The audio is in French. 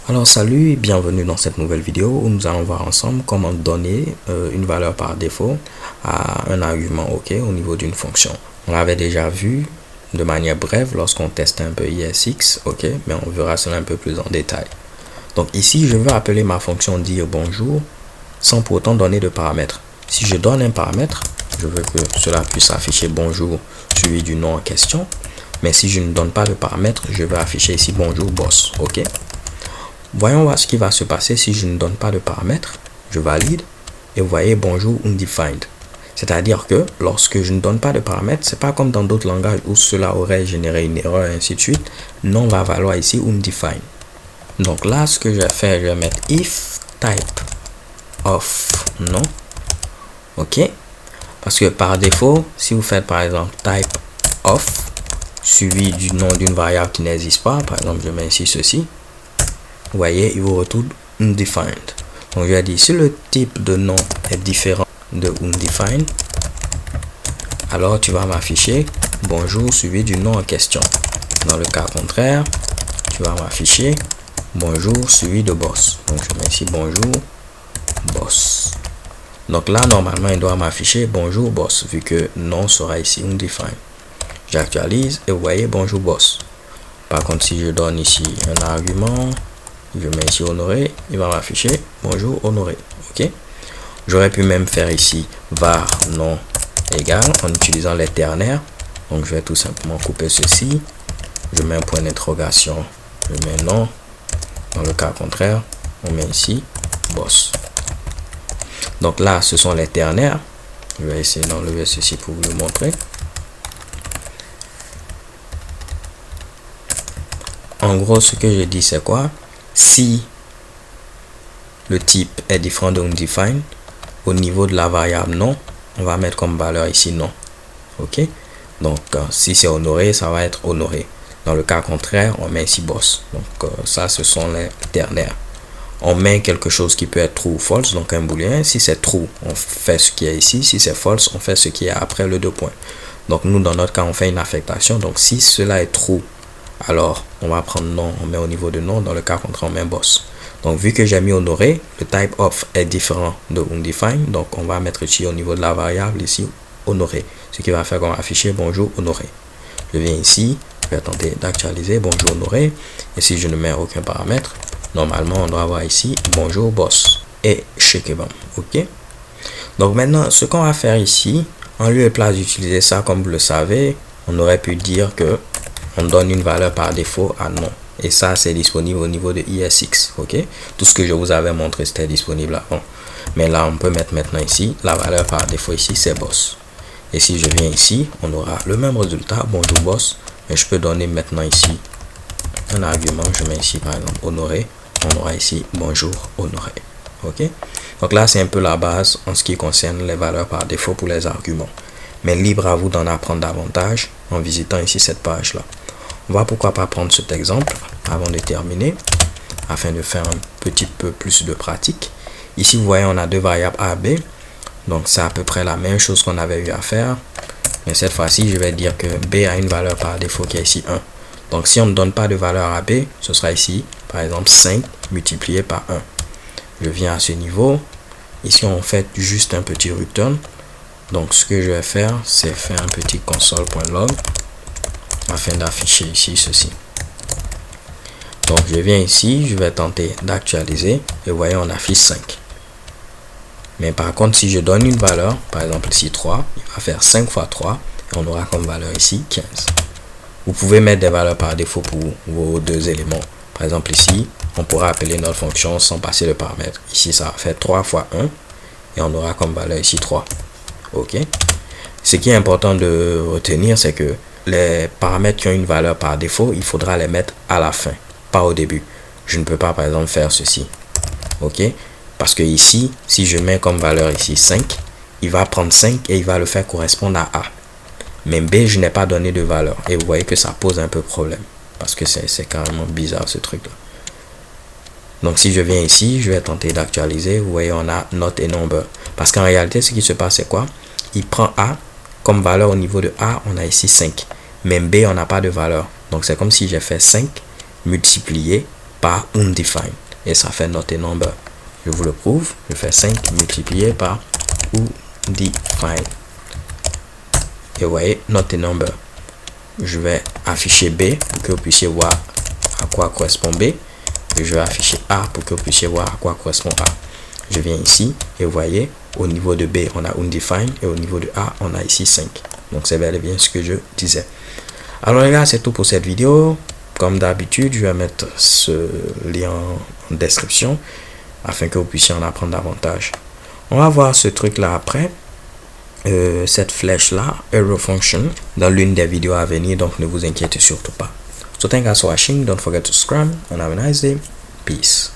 Alors salut et bienvenue dans cette nouvelle vidéo où nous allons voir ensemble comment donner une valeur par défaut à un argument OK au niveau d'une fonction. On l'avait déjà vu de manière brève lorsqu'on testait un peu ISX, OK, mais on verra cela un peu plus en détail. Donc ici, je veux appeler ma fonction dire bonjour sans pour autant donner de paramètres. Si je donne un paramètre, je veux que cela puisse afficher bonjour suivi du nom en question. Mais si je ne donne pas de paramètre, je vais afficher ici bonjour boss, OK. Voyons voir ce qui va se passer si je ne donne pas de paramètres. Je valide et vous voyez bonjour undefined. C'est-à-dire que lorsque je ne donne pas de paramètres, c'est pas comme dans d'autres langages où cela aurait généré une erreur et ainsi de suite. Non va valoir ici undefined. Donc là, ce que je vais faire, je vais mettre if type of non. OK. Parce que par défaut, si vous faites par exemple type of suivi du nom d'une variable qui n'existe pas, par exemple, je mets ici ceci. Vous voyez, il vous retourne undefined. Donc, je vais dire si le type de nom est différent de undefined, alors tu vas m'afficher bonjour suivi du nom en question. Dans le cas contraire, tu vas m'afficher bonjour suivi de boss. Donc, je mets ici bonjour boss. Donc là, normalement, il doit m'afficher bonjour boss vu que nom sera ici undefined. J'actualise et vous voyez bonjour boss. Par contre, si je donne ici un argument, je mets ici honoré, il va m'afficher bonjour honoré. OK. J'aurais pu même faire ici var nom égal en utilisant les ternaires. Donc je vais tout simplement couper ceci. Je mets un point d'interrogation. Je mets non. Dans le cas contraire, on met ici boss. Donc là, ce sont les ternaires. Je vais essayer d'enlever ceci pour vous le montrer. En gros, ce que je dis, c'est quoi? Si le type est différent de undefined, au niveau de la variable non, on va mettre comme valeur ici non. OK? Donc, si c'est honoré, ça va être honoré. Dans le cas contraire, on met ici boss. Donc, ça, ce sont les ternaires. On met quelque chose qui peut être true ou false, donc un booléen. Si c'est true, on fait ce qui est ici. Si c'est false, on fait ce qui est après le deux points. Donc, nous, dans notre cas, on fait une affectation. Donc, si cela est true, alors on va prendre non, on met au niveau de non. Dans le cas contraire, on met boss. Donc, vu que j'ai mis honoré, le type of est différent de undefined. Donc, on va mettre ici au niveau de la variable, ici, honoré. Ce qui va faire qu'on va afficher bonjour honoré. Je viens ici, je vais tenter d'actualiser bonjour honoré. Et si je ne mets aucun paramètre, normalement, on doit avoir ici bonjour boss. Et shekebam. OK. Donc, maintenant, ce qu'on va faire ici, en lieu et place d'utiliser ça comme vous le savez, on aurait pu dire que on donne une valeur par défaut à non. Et ça, c'est disponible au niveau de ISX. OK. Tout ce que je vous avais montré, c'était disponible avant. Mais là, on peut mettre maintenant ici, la valeur par défaut ici, c'est boss. Et si je viens ici, on aura le même résultat, bonjour boss. Mais je peux donner maintenant ici un argument. Je mets ici, par exemple, honoré. On aura ici bonjour honoré. OK. Donc là, c'est un peu la base en ce qui concerne les valeurs par défaut pour les arguments. Mais libre à vous d'en apprendre davantage en visitant ici cette page-là. On va pourquoi pas prendre cet exemple avant de terminer, afin de faire un petit peu plus de pratique. Ici, vous voyez, on a deux variables A, B. Donc, c'est à peu près la même chose qu'on avait eu à faire. Mais cette fois-ci, je vais dire que B a une valeur par défaut qui est ici 1. Donc, si on ne donne pas de valeur à B, ce sera ici, par exemple, 5 multiplié par 1. Je viens à ce niveau. Ici, on fait juste un petit return. Donc, ce que je vais faire, c'est faire un petit console.log afin d'afficher ici ceci. Donc, je viens ici, je vais tenter d'actualiser et vous voyez, on affiche 5. Mais par contre, si je donne une valeur, par exemple ici 3, il va faire 5 fois 3 et on aura comme valeur ici 15. Vous pouvez mettre des valeurs par défaut pour vos deux éléments. Par exemple ici, on pourra appeler notre fonction sans passer le paramètre. Ici, ça va faire 3 fois 1 et on aura comme valeur ici 3. OK. Ce qui est important de retenir, c'est que les paramètres qui ont une valeur par défaut, il faudra les mettre à la fin, pas au début. Je ne peux pas, par exemple, faire ceci. OK. Parce que ici, si je mets comme valeur ici 5, il va prendre 5 et il va le faire correspondre à A. Mais B, je n'ai pas donné de valeur. Et vous voyez que ça pose un peu problème. Parce que c'est carrément bizarre ce truc-là. Donc si je viens ici, je vais tenter d'actualiser. Vous voyez, on a note et number. Parce qu'en réalité, ce qui se passe, c'est quoi? Il prend A comme valeur au niveau de A, on a ici 5. Mais B, on n'a pas de valeur. Donc c'est comme si j'ai fait 5 multiplié par undefined. Et ça fait not a number. Je vous le prouve. Je fais 5 multiplié par undefined. Et vous voyez, not a number. Je vais afficher B pour que vous puissiez voir à quoi correspond B. Et je vais afficher A pour que vous puissiez voir à quoi correspond A. Je viens ici et vous voyez, au niveau de B, on a undefined et au niveau de A, on a ici 5. Donc, c'est bel et bien ce que je disais. Alors, les gars, c'est tout pour cette vidéo. Comme d'habitude, je vais mettre ce lien en description afin que vous puissiez en apprendre davantage. On va voir ce truc-là après. Cette flèche-là, arrow function, dans l'une des vidéos à venir. Donc, ne vous inquiétez surtout pas. So, thank you guys for watching. Don't forget to subscribe and have a nice day. Peace.